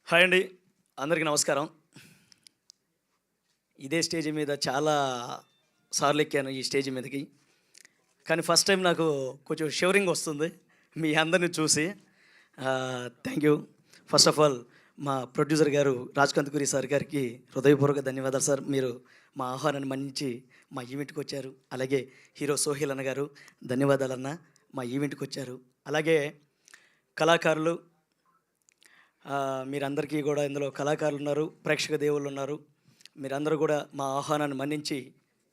Hi అండి, అందరికీ నమస్కారం. ఇదే స్టేజ్ మీద చాలా సార్లు ఎక్కాను ఈ స్టేజ్ మీదకి. కానీ ఫస్ట్ టైం నాకు కొంచెం షివరింగ్ వస్తుంది మీ అందరిని చూసి. Thank you. First of all మా ప్రొడ్యూసర్ గారు రాజ్‌కందుకూరి సార్ గారికి హృదయపూర్వక ధన్యవాదాలు సార్. మీరు మా ఆహ్వానాన్ని మన్నించి మా ఈవెంట్‌కి వచ్చారు. అలాగే హీరో సోహెల్ అన్న గారు ధన్యవాదాలన్న, మా ఈవెంట్‌కి వచ్చారు. అలాగే కళాకారులు, మీరందరికీ కూడా ఇందులో కళాకారులు ఉన్నారు, ప్రేక్షక దేవుళ్ళు ఉన్నారు. మీరందరూ కూడా మా ఆహ్వానాన్ని మన్నించి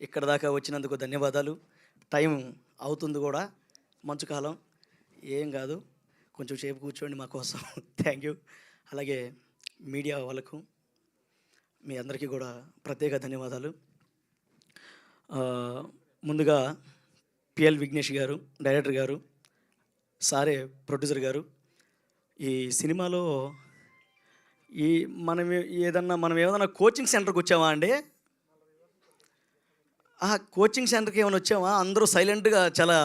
ఇక్కడ దాకా వచ్చినందుకు ధన్యవాదాలు. టైం అవుతుంది కూడా, మంచు కాలం, ఏం కాదు, కొంచెం సేపు కూర్చోండి మా కోసం. Thank you. అలాగే మీడియా వాళ్ళకు మీ అందరికీ కూడా ప్రత్యేక ధన్యవాదాలు. ముందుగా పిఎల్ విఘ్నేష్ గారు డైరెక్టర్ గారు, సారే ప్రొడ్యూసర్ గారు, ఈ సినిమాలో మనం ఏదన్నా కోచింగ్ సెంటర్కి వచ్చామా అండి? కోచింగ్ సెంటర్కి ఏమైనా వచ్చామా? అందరూ సైలెంట్గా చాలా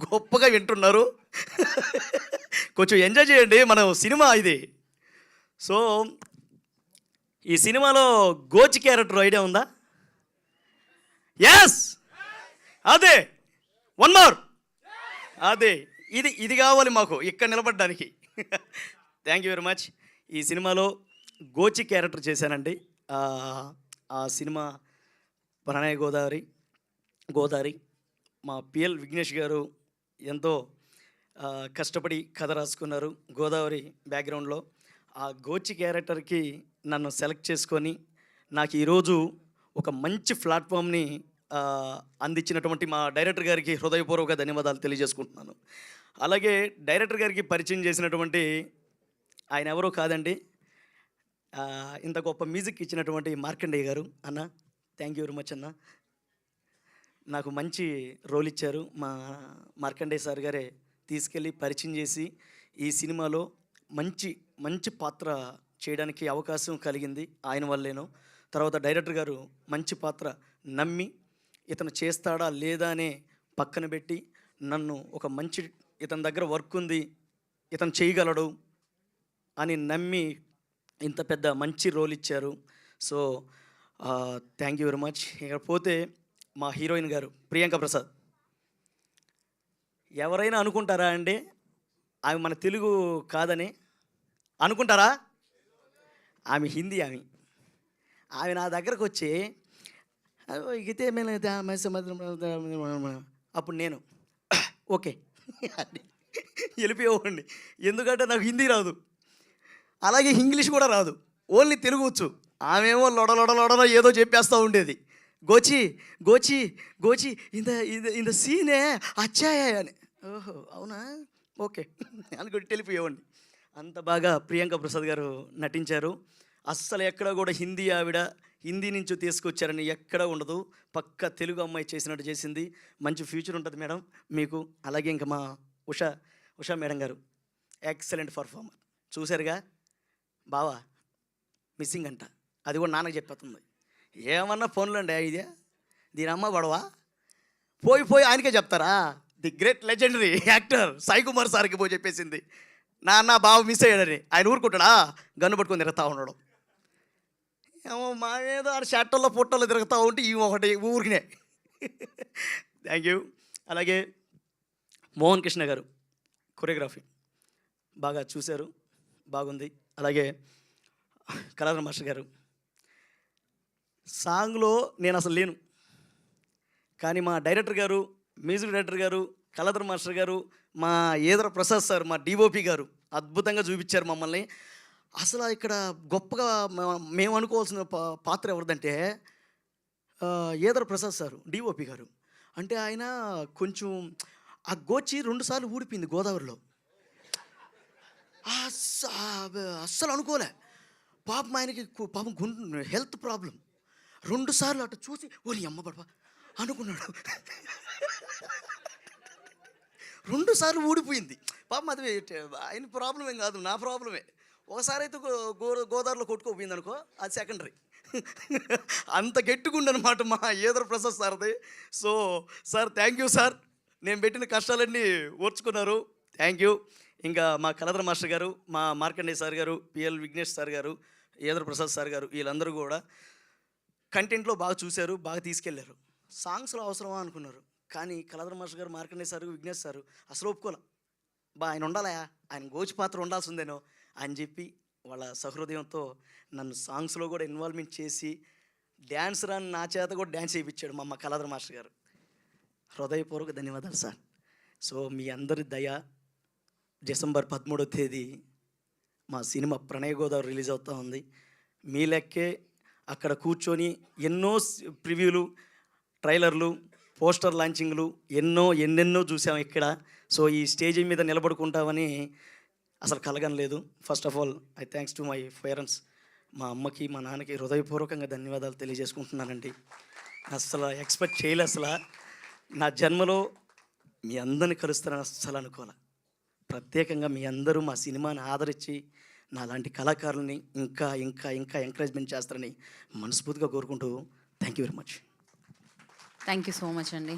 గొప్పగా వింటున్నారు. కొంచెం ఎంజాయ్ చేయండి, మనం సినిమా ఇది. సో ఈ సినిమాలో గోచి క్యారెక్టర్ ఐడియా ఉందా? ఎస్, అదే, వన్ మోర్, అదే, ఇది కావాలి మాకు ఇక్కడ నిలబడడానికి. Thank you very much. ఈ సినిమాలో గోచి క్యారెక్టర్ చేశానండి. ఆ సినిమా ప్రణయ గోదావరి మా పిఎల్ విఘ్నేష్ గారు ఎంతో కష్టపడి కథ రాసుకున్నారు గోదావరి బ్యాక్గ్రౌండ్లో. ఆ గోచి క్యారెక్టర్కి నన్ను సెలెక్ట్ చేసుకొని నాకు ఈరోజు ఒక మంచి ప్లాట్ఫామ్ని అందించినటువంటి మా డైరెక్టర్ గారికి హృదయపూర్వక ధన్యవాదాలు తెలియజేసుకుంటున్నాను. అలాగే డైరెక్టర్ గారికి పరిచయం చేసినటువంటి ఆయన ఎవరో కాదండి, ఇంత గొప్ప మ్యూజిక్ ఇచ్చినటువంటి మార్కండేయ గారు. అన్న, థ్యాంక్ యూ వెరీ మచ్ అన్న. నాకు మంచి రోల్ ఇచ్చారు. మా మార్కండేయ సార్ గారే తీసుకెళ్ళి పరిచయం చేసి ఈ సినిమాలో మంచి పాత్ర చేయడానికి అవకాశం కలిగింది ఆయన వల్లేనో. తర్వాత డైరెక్టర్ గారు మంచి పాత్ర నమ్మి ఇతను చేస్తాడా లేదా అనే పక్కన పెట్టి నన్ను ఒక మంచి, ఇతని దగ్గర వర్క్ ఉంది, ఇతను చేయగలడు అని నమ్మి ఇంత పెద్ద మంచి రోల్ ఇచ్చారు. So thank you very much. ఇకపోతే మా హీరోయిన్ గారు ప్రియాంక ప్రసాద్. ఎవరైనా అనుకుంటారా అండి ఆమె మన తెలుగు కాదని? అనుకుంటారా? ఆమె హిందీ. ఆమె నా దగ్గరకు వచ్చి ఇగితే అప్పుడు నేను ఓకే వెళ్ళిపోయేవాడిని, ఎందుకంటే నాకు హిందీ రాదు, అలాగే ఇంగ్లీష్ కూడా రాదు, ఓన్లీ తెలుగు వచ్చు. ఆమెమో లొడ ఏదో చెప్పేస్తూ ఉండేది. గోచి గోచి గోచి ఇంత సీనే అచ్చాయా అని. ఓహో అవునా, ఓకే అనుకుంటే వెళ్ళిపోయేవాడిని. అంత బాగా ప్రియాంక ప్రసాద్ గారు నటించారు. అస్సలు ఎక్కడ కూడా హిందీ నుంచి తీసుకొచ్చారని ఎక్కడ ఉండదు. పక్క తెలుగు అమ్మాయి చేసినట్టు చేసింది. మంచి ఫ్యూచర్ ఉంటుంది మేడం మీకు. అలాగే ఇంకా మా ఉషా మేడం గారు ఎక్సలెంట్ పర్ఫార్మర్. చూశారుగా బావా, మిస్సింగ్ అంట, అది కూడా నాన్నకు చెప్పేస్తుంది. ఏమన్నా ఫోన్లో అండి ఇదే, దీని అమ్మ గొడవ, పోయి ఆయనకే చెప్తారా? The great legendary actor Sai Kumar సార్కి పోయి చెప్పేసింది, నాన్న బావ మిస్ అయ్యాడని. ఆయన ఊరుకుంటాడా? గన్ను పట్టుకొని తిరుగుతూ ఉండడం. ఏమో మా ఏదో ఆడ షర్టల్లో పుట్టల్లో తిరుగుతూ ఉంటే ఈ ఒకటి ఊరికినే. Thank you. అలాగే మోహన్ కృష్ణ గారు కొరియోగ్రఫీ బాగా చూశారు, బాగుంది. అలాగే కళాధర్ మాస్టర్ గారు, సాంగ్లో నేను అసలు లేను, కానీ మా డైరెక్టర్ గారు, మ్యూజిక్ డైరెక్టర్ గారు, కళాధర్ మాస్టర్ గారు, మా ఈదర ప్రసాద్ సార్, మా డిఓపి గారు అద్భుతంగా చూపించారు మమ్మల్ని. అసలు ఇక్కడ గొప్పగా మేము అనుకోవాల్సిన పాత్ర ఎవరిదంటే ఈదర ప్రసాద్ సారు, డిఓపి గారు. అంటే ఆయన కొంచెం ఆ గోచి 2 సార్లు ఊడిపోయింది గోదావరిలో. అస్సలు అనుకోలే పాపం, ఆయనకి పాపం హెల్త్ ప్రాబ్లం. 2 సార్లు అటు చూసి ఓరి అమ్మ పడప అనుకున్నాడు. 2 సార్లు ఊడిపోయింది పాపం. అది ఆయన ప్రాబ్లం ఏం కాదు, నా ప్రాబ్లమే. ఒకసారి అయితే గోదావరిలో కొట్టుకోపోయింది అనుకో, అది సెకండరీ. అంత గట్టిగుండనమాట మా ఈదర ప్రసాద్ సార్ది. So sir thank you sir, నేను పెట్టిన కష్టాలన్నీ ఓర్చుకున్నారు. Thank you. ఇంకా మా కలధర మాస్టర్ గారు, మా మార్కండే సార్ గారు, పిఎల్ విఘ్నేష్ సార్ గారు, ఏదర్ ప్రసాద్ సార్ గారు, వీళ్ళందరూ కూడా కంటెంట్లో బాగా చూశారు, బాగా తీసుకెళ్లారు. సాంగ్స్లో అవసరమా అనుకున్నారు, కానీ కలధర మాస్టర్ గారు, మార్కండే సార్, విఘ్నేష్ సార్ అసలు ఒప్పుకోలే. ఆయన ఉండాలా, ఆయన గోచి పాత్ర ఉండాల్సిందేనో అని చెప్పి వాళ్ళ సహృదయంతో నన్ను సాంగ్స్లో కూడా ఇన్వాల్వ్మెంట్ చేసి డ్యాన్స్ రాని నా చేత కూడా డ్యాన్స్ చేయించాడు మా కలధర మాస్టర్ గారు. హృదయపూర్వక ధన్యవాదాలు సార్. సో మీ అందరి దయ, డిసెంబర్ 13వ తేదీ మా సినిమా ప్రణయ గోదావరి రిలీజ్ అవుతూ ఉంది. మీ లెక్కే అక్కడ కూర్చొని ఎన్నో ప్రివ్యూలు, ట్రైలర్లు, పోస్టర్ లాంచింగ్లు ఎన్నెన్నో చూసాం ఇక్కడ. సో ఈ స్టేజ్ మీద నిలబడుకుంటామని అసలు కలగనలేదు. First of all I thanks to my parents. మా అమ్మకి, మా నాన్నకి హృదయపూర్వకంగా ధన్యవాదాలు తెలియజేసుకుంటున్నానండి. అసలు ఎక్స్పెక్ట్ చేయలే, అసలు నా జన్మలో మీ అందరిని కలుస్తానని అస్సలు అనుకోలే. ప్రత్యేకంగా మీ అందరూ మా సినిమాని ఆదరించి నాలాంటి కళాకారుల్ని ఇంకా ఇంకా ఇంకా ఎంకరేజ్మెంట్ చేస్తారని మనస్ఫూర్తిగా కోరుకుంటూ thank you very much. Thank you so much అండి.